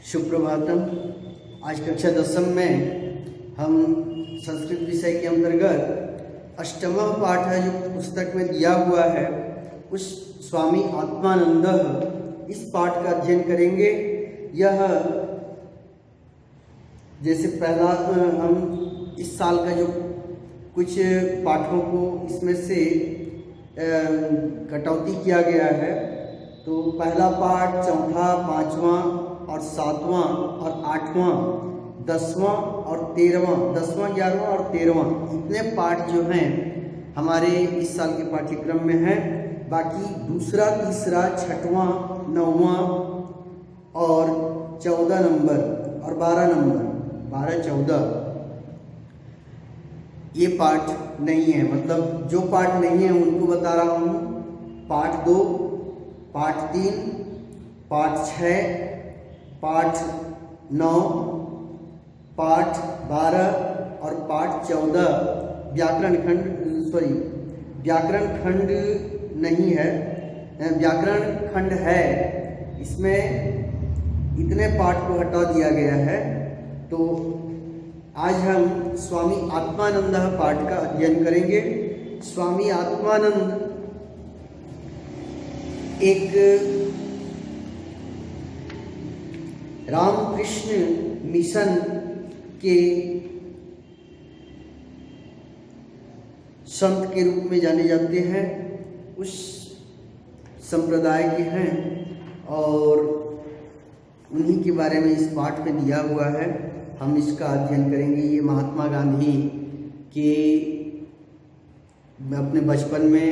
सुप्रभातम। आज कक्षा 10 में हम संस्कृत विषय के अंतर्गत अष्टमः पाठ है जो पुस्तक में दिया हुआ है, उस स्वामी आत्मानंद इस पाठ का अध्ययन करेंगे। यह जैसे पहला हम इस साल का जो कुछ पाठों को इसमें से कटौती किया गया है, तो पहला पाठ, चौथा, पाँचवां और सातवां और आठवां, 10वां और 13वां, 10वां, 11वां और 13वां, इतने पाठ जो हैं हमारे इस साल के पाठ्यक्रम में हैं। बाकी दूसरा, तीसरा, छठवां, 9वां और 14 नंबर और 12 नंबर, 12, 14 ये पाठ नहीं है। मतलब जो पाठ नहीं है उनको बता रहा हूँ। पाठ 2, पाठ 3, पाठ 6, पाठ 9, पाठ 12 और पाठ 14 व्याकरण खंड नहीं है, व्याकरण खंड है। इसमें इतने पाठ को हटा दिया गया है। तो आज हम स्वामी आत्मानंद पाठ का अध्ययन करेंगे। स्वामी आत्मानंद एक रामकृष्ण मिशन के संत के रूप में जाने जाते हैं, उस संप्रदाय के हैं और उन्हीं के बारे में इस पाठ में दिया हुआ है। हम इसका अध्ययन करेंगे। ये महात्मा गांधी के अपने बचपन में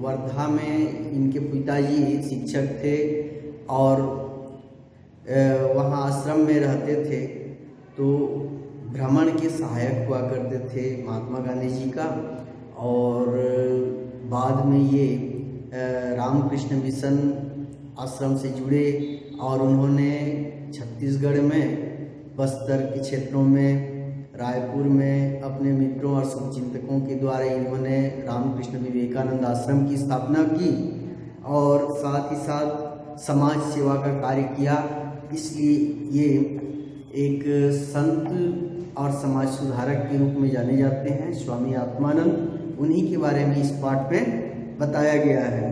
वर्धा में इनके पिताजी शिक्षक थे और वहाँ आश्रम में रहते थे, तो भ्रमण के सहायक हुआ करते थे महात्मा गांधी जी का। और बाद में ये रामकृष्ण मिशन आश्रम से जुड़े और उन्होंने छत्तीसगढ़ में, बस्तर के क्षेत्रों में, रायपुर में अपने मित्रों और शुभचिंतकों के द्वारा इन्होंने रामकृष्ण विवेकानंद आश्रम की स्थापना की और साथ ही साथ समाज सेवा का कार्य किया। इसलिए ये एक संत और समाज सुधारक के रूप में जाने जाते हैं, स्वामी आत्मानंद। उन्हीं के बारे में इस पाठ में बताया गया है।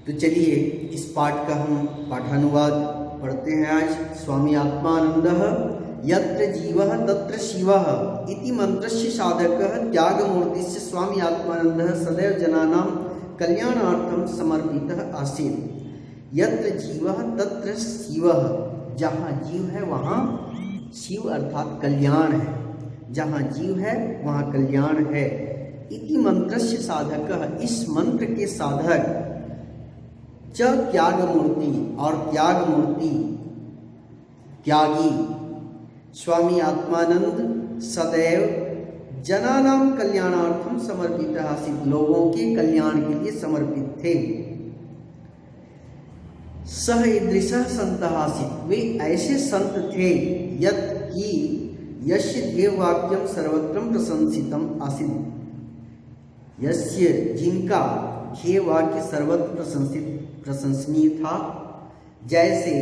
तो चलिए इस पाठ का हम पाठानुवाद पढ़ते हैं आज। स्वामी आत्मानंदः यत्र जीवः तत्र शिवः इति मंत्रस्य साधकः त्यागमूर्तिस्य स्वामी आत्मानंदः सदैव जनानां कल्याणार्थं समर्पितः आसीत्। यत्र जीवः तत्र शिवः, जहाँ जीव है वहाँ शिव अर्थात कल्याण है, जहाँ जीव है वहाँ कल्याण है। इति मंत्रस्य साधकः, इस मंत्र के साधक, च त्याग मूर्ति और त्याग मूर्ति, त्यागी स्वामी आत्मानंद सदैव जनानां कल्याणार्थम समर्पित आसीत्, लोगों के कल्याण के लिए समर्पित थे। सह ईदृशः संतः आसीत्, वे ऐसे संत थे यत् कि यस्य ध्येयवाक्यं सर्वत्र प्रशंसितम् आसीत्, यस्य जिनका ध्येय वाक्य सर्वत्र प्रशंसनीय था। जैसे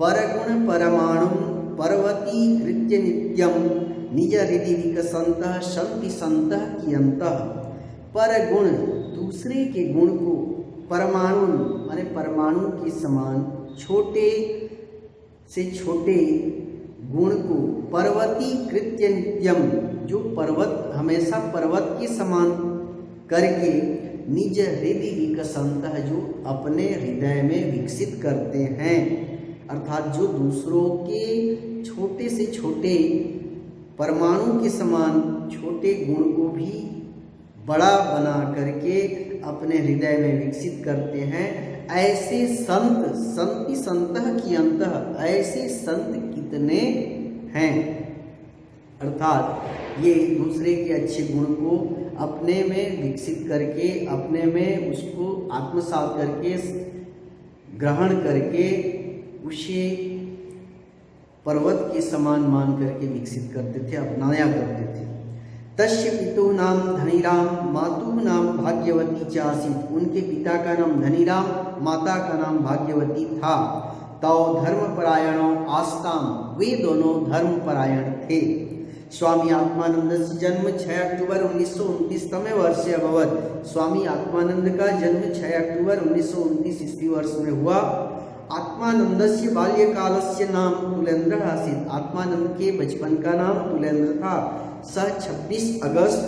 परगुण परमाणु पर्वती कृत्य नित्यम निज हृदि विकसंतः संति संतः कियंतः। परगुण, दूसरे के गुण को, परमाणु माने परमाणु के समान, छोटे से छोटे गुण को, पर्वती कृत्य नित्यम, जो पर्वत हमेशा पर्वत के समान करके, निज हृदय विकसंतः, जो अपने हृदय में विकसित करते हैं, अर्थात जो दूसरों के छोटे से छोटे परमाणु के समान छोटे गुण को भी बड़ा बना करके अपने हृदय में विकसित करते हैं। ऐसे संत, संति संतः कियंतः, ऐसे संत कितने हैं, अर्थात ये दूसरे के अच्छे गुण को अपने में विकसित करके, अपने में उसको आत्मसात करके, ग्रहण करके, उसे पर्वत के समान मान करके विकसित करते थे, अपनाया करते थे। तस्य पितुः नाम धनीराम मातुः नाम भाग्यवती च आसीत्, उनके पिता का नाम धनीराम, माता का नाम भाग्यवती था। तौ धर्मपरायणों आस्ताम, वे दोनों धर्मपरायण थे। स्वामी आत्मानंदस्य जन्म 6 अक्टूबर 1929 तमे वर्षे अभवत्। स्वामी आत्मानंद का जन्म 6 अक्टूबर 1929 ईस्वी वर्ष में हुआ। आत्मानंदस्य बाल्यकालस्य नाम तुलेन्द्र आसीत्। आत्मानंद के बचपन का नाम तुलेन्द्र था। सः 26 अगस्त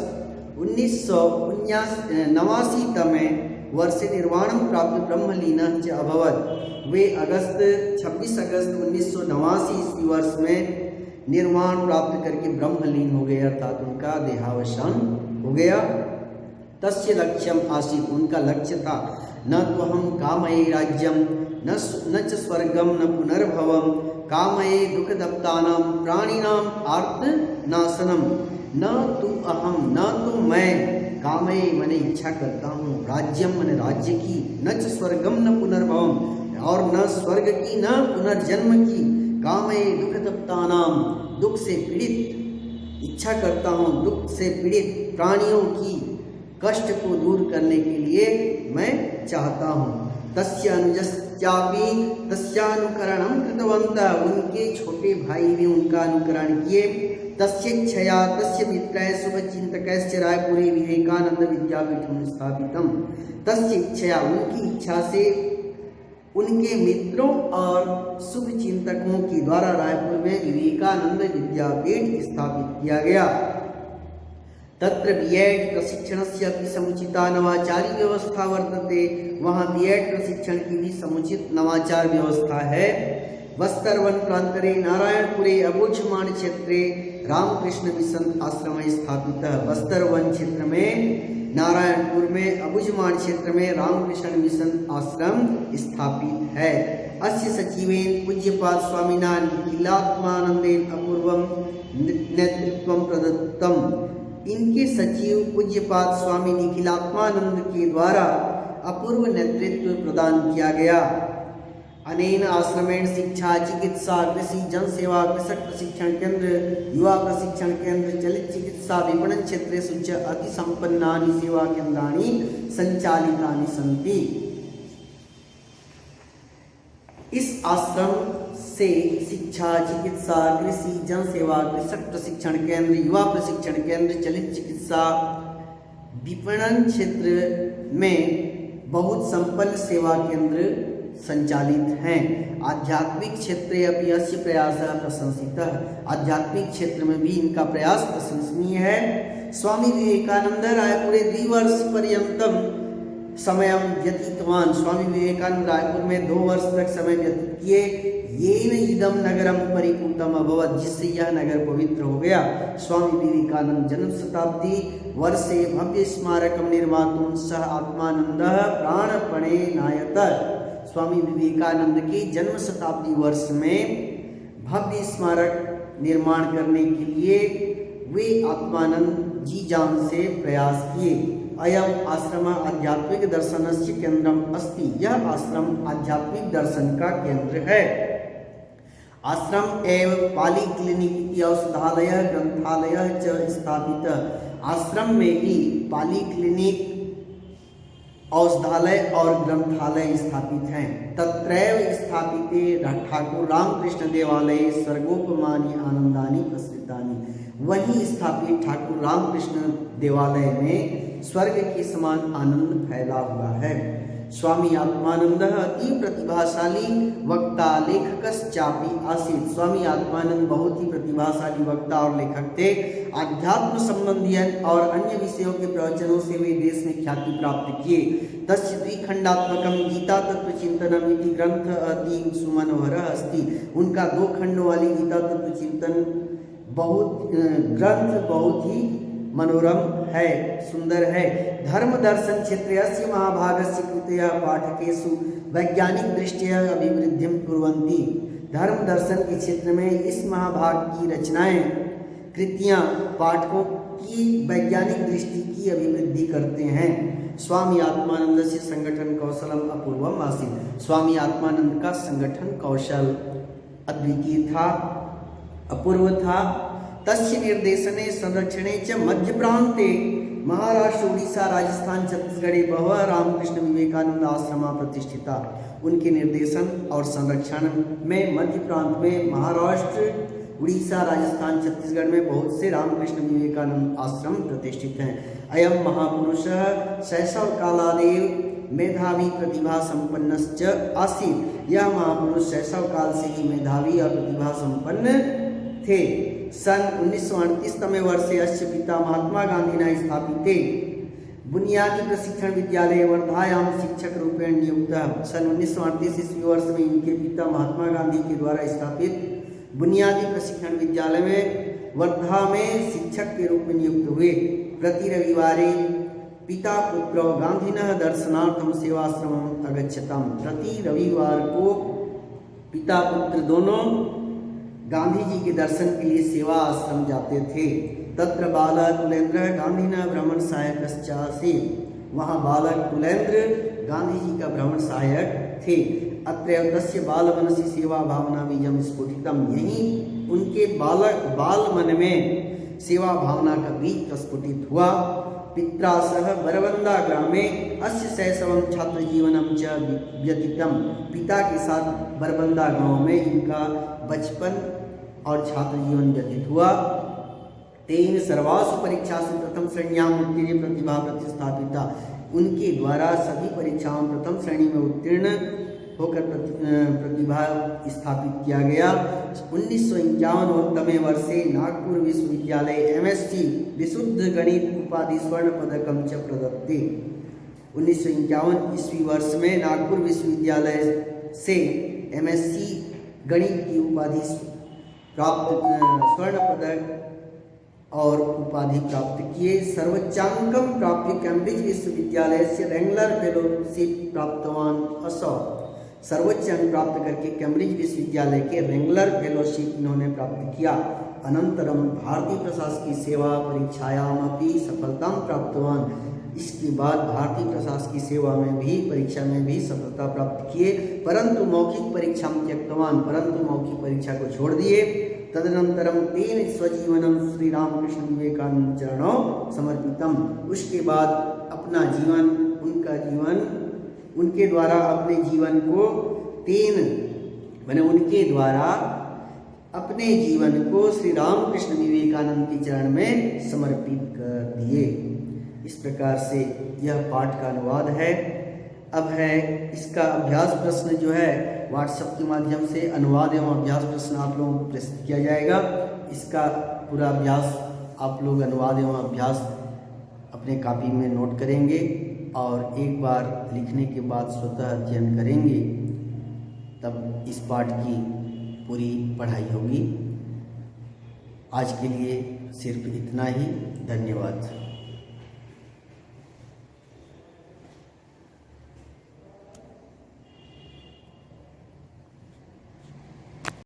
1989 तमे वर्षे निर्वाणं प्राप्त ब्रह्मलीनः च अभवत्। वे 26 अगस्त 1989 ईस्वी वर्ष में निर्वाण प्राप्त करके ब्रह्मलीन हो गए, अर्थात उनका देहावसान हो गया। तस्य लक्ष्यम आसीत्, उनका लक्ष्य था न तो हम कामये राज्यम न च स्वर्गम न पुनर्भवम, कामये दुःखदप्तानां प्राणिनाम आर्त नाशनम, न तो अहम, न तो मैं, कामये मैंने इच्छा करता हूँ, राज्यम मैंने राज्य की, न च स्वर्गम न पुनर्भवम, और न स्वर्ग की न पुनर्जन्म की, कामये दुःखदप्तानां, दुख से पीड़ित इच्छा करता हूँ, दुख से पीड़ित प्राणियों की कष्ट को दूर करने के लिए मैं चाहता हूँ। तस्य अनुजश्चापि तस्यानुकरणं कृतवन्तः, उनके छोटे भाई ने उनका अनुकरण किए। तस्य इच्छया तस्य मित्रैः शुभचिन्तकैश्च रायपुरे विवेकानंद विद्यापीठं स्थापितम्। तस्य इच्छया, उनकी इच्छा से उनके मित्रों और शुभ चिंतकों के द्वारा रायपुर में विवेकानंद विद्यापीठ स्थापित किया गया। तत्र बीएड प्रशिक्षणस्य अपि समुचिता नवाचारी व्यवस्था वर्तते, वहाँ बीएड प्रशिक्षण की भी समुचित नवाचार व्यवस्था है। बस्तरवन प्रांतरे नारायणपुरे अबुझमाण क्षेत्रे रामकृष्ण मिशन आश्रम स्थापितः। बस्तरवन क्षेत्र में नारायणपुर में अबुझमाण क्षेत्र में रामकृष्ण मिशन आश्रम स्थापित है। अस्य सचिवेन पूज्यपाद स्वामिना निखिलात्मानंदेन अपूर्वम नेतृत्वं प्रदत्तम। इनके सचिव पूज्यपाद स्वामी निखिलात्मानंद के द्वारा अपूर्व नेतृत्व प्रदान किया गया। अनेन आश्रमेण शिक्षा, चिकित्सा, कृषि, जनसेवा, कृषक प्रशिक्षण केंद्र, युवा प्रशिक्षण केंद्र, चलित चिकित्सा, विपणन क्षेत्रेषु च अतिसम्पन्नानि सेवा केन्द्राणि संचालितानि सन्ति। इस आश्रम से शिक्षा, चिकित्सा, कृषि, जनसेवा, कृषक प्रशिक्षण केंद्र, युवा प्रशिक्षण केंद्र, चलित चिकित्सा, विपणन क्षेत्र में बहुत संपन्न सेवा केंद्र संचालित हैं। आध्यात्मिक क्षेत्रे अपि अस्य प्रयासः प्रशंसितः। आध्यात्मिक क्षेत्र में भी इनका प्रयास प्रशंसनीय है। स्वामी विवेकानंद रायपुरे 2 वर्ष पर्यंतम समयं व्यतीतवान्। स्वामी विवेकानंद रायपुर में 2 वर्ष तक समय व्यतीत किए। येन इदं नगरं परिपूतम् अभवत्, जिससे यह नगर पवित्र हो गया। स्वामी विवेकानंद जन्म शताब्दी वर्षे भव्य स्मारकं निर्मातुं सः आत्मानन्दः प्राणपणेनायतः। स्वामी विवेकानंद के जन्म शताब्दी वर्ष में भव्य स्मारक निर्माण करने के लिए वे आत्मानंद जी जान से प्रयास किए। अयम आश्रम आध्यात्मिक दर्शनस्य केंद्रम अस्ति। यह आश्रम आध्यात्मिक दर्शन का केंद्र है। आश्रम एवं पाली क्लिनिक इति औषधालय ग्रंथालय च स्थापित। आश्रम में ही पाली क्लिनिक, औषधालय और ग्रंथालय स्थापित हैं। तत्रैव स्थापिते ठाकुर रामकृष्ण देवालये स्वर्गोपमानि आनंदानि प्रसृतानि। वहीं स्थापित ठाकुर रामकृष्ण देवालय में स्वर्ग के समान आनंद फैला हुआ है। स्वामी आत्मानंदः अति प्रतिभाशाली वक्ता लेखकश्चापि आसीत्। स्वामी आत्मानंद बहुत ही प्रतिभाशाली वक्ता और लेखक थे। आध्यात्म संबंधी और अन्य विषयों के प्रवचनों से वे देश में ख्याति प्राप्त किए। तस्य द्विखंडात्मकं गीता तत्वचिंतनम् इति ग्रंथ अति सुमनोहरः अस्ति। उनका 2 खंडों वाली गीता तत्वचिंतन ग्रंथ बहुत ही मनोरम है, सुंदर है। धर्म दर्शन क्षेत्रे अस्य महाभागस्य कृतयः पाठकेषु वैज्ञानिक दृष्टया अभिवृद्धिं कुर्वन्ति। धर्म दर्शन के क्षेत्र में इस महाभाग की रचनाएं, कृतियां पाठकों की वैज्ञानिक दृष्टि की अभिवृद्धि करते हैं। स्वामी आत्मानंद से संगठन कौशलम अपूर्वम आसीत्। स्वामी आत्मानंद का संगठन कौशल अद्वितीय था, अपूर्व था। तस्य निर्देशने संरक्षणे च मध्य प्रांते महाराष्ट्र, उड़ीसा, राजस्थान, छत्तीसगढ़ बहव रामकृष्ण विवेकानंद आश्रमा प्रतिष्ठिता। उनके निर्देशन और संरक्षण में मध्य प्रांत में महाराष्ट्र, उड़ीसा, राजस्थान, छत्तीसगढ़ में बहुत से रामकृष्ण विवेकानंद आश्रम प्रतिष्ठित हैं। अयम महापुरुष शैशव कालादेव मेधावी प्रतिभा संपन्नश्च आसीत्। यह महापुरुष शैशव काल से ही मेधावी और प्रतिभा संपन्न थे। सन 1938 तमे वर्षे अस्य पिता महात्मा गांधीना स्थापिते बुनियादी प्रशिक्षण विद्यालय वर्धायां शिक्षक रूपेण नियुक्तः। सन 1938 ईस्वी वर्ष में इनके पिता महात्मा गांधी के द्वारा स्थापित बुनियादी प्रशिक्षण विद्यालय में वर्धा में शिक्षक के रूप में नियुक्त हुए। प्रति रविवारे पिता पुत्र गांधीनः दर्शनार्थम सेवाश्रमम् अगच्छताम। प्रति रविवार को पिता पुत्र दोनों गांधी जी के दर्शन के लिए सेवा आश्रम जाते थे। तत्र बालक तुलेंद्र गांधीनः भ्रमण सहायकश्च आसीत्। वहाँ बालक तुलेंद्र गांधी जी का भ्रमण सहायक थे। अत्र तस्य बाल मनसि सेवा भावना बीजम स्फुटितम। यहीं उनके बाल मन में सेवा भावना का बीज प्रस्फुटित हुआ। पित्रा सह बरबंदा ग्रामे अस्य शैशवं छात्र जीवनम च व्यतीतम। पिता के साथ बरबंदा गांव में इनका बचपन और छात्र जीवन व्यतीत हुआ। तेन सर्वासु परीक्षासु प्रथम श्रेण्यां उत्तीर्ण प्रतिभा प्रतिष्ठापिता। उनके द्वारा सभी परीक्षाओं प्रथम श्रेणी में उत्तीर्ण होकर प्रतिभा स्थापित किया गया। 1951 वर्षे नागपुर विश्वविद्यालय MSc विशुद्ध गणित उपाधि स्वर्ण पदकम च प्रदत्ते। 1951 ईस्वी वर्ष में नागपुर विश्वविद्यालय से MSc गणित की उपाधि प्राप्त स्वर्ण पदक और उपाधि प्राप्त किए। सर्वोच्चांकम प्राप्य कैम्ब्रिज विश्वविद्यालय से रेंगलर फेलोशिप प्राप्तवान असौ। सर्वोच्च अंक प्राप्त करके कैम्ब्रिज विश्वविद्यालय के रेंगलर फेलोशिप इन्होंने प्राप्त किया। अनंतरम भारतीय प्रशासकीय सेवा परीक्षायामपि सफलता प्राप्तवान। इसके बाद भारतीय प्रशासकीय सेवा में भी परीक्षा में भी सफलता प्राप्त किए, परंतु मौखिक परीक्षा त्यक्तवान। परंतु मौखिक परीक्षा को छोड़ दिए। तदनंतरम तेन स्वजीवनम श्री रामकृष्ण विवेकानंद चरणों समर्पितम। उसके बाद अपना जीवन, उनका जीवन, उनके द्वारा अपने जीवन को उनके द्वारा अपने जीवन को श्री रामकृष्ण विवेकानंद के चरण में समर्पित कर दिए। इस प्रकार से यह पाठ का अनुवाद है। अब है इसका अभ्यास प्रश्न जो है व्हाट्सएप के माध्यम से अनुवाद एवं अभ्यास प्रश्न आप लोगों को प्रस्तुत किया जाएगा। इसका पूरा अभ्यास आप लोग अनुवाद एवं अभ्यास अपने कॉपी में नोट करेंगे और एक बार लिखने के बाद स्वतः अध्ययन करेंगे, तब इस पाठ की पूरी पढ़ाई होगी। आज के लिए सिर्फ इतना ही। धन्यवाद।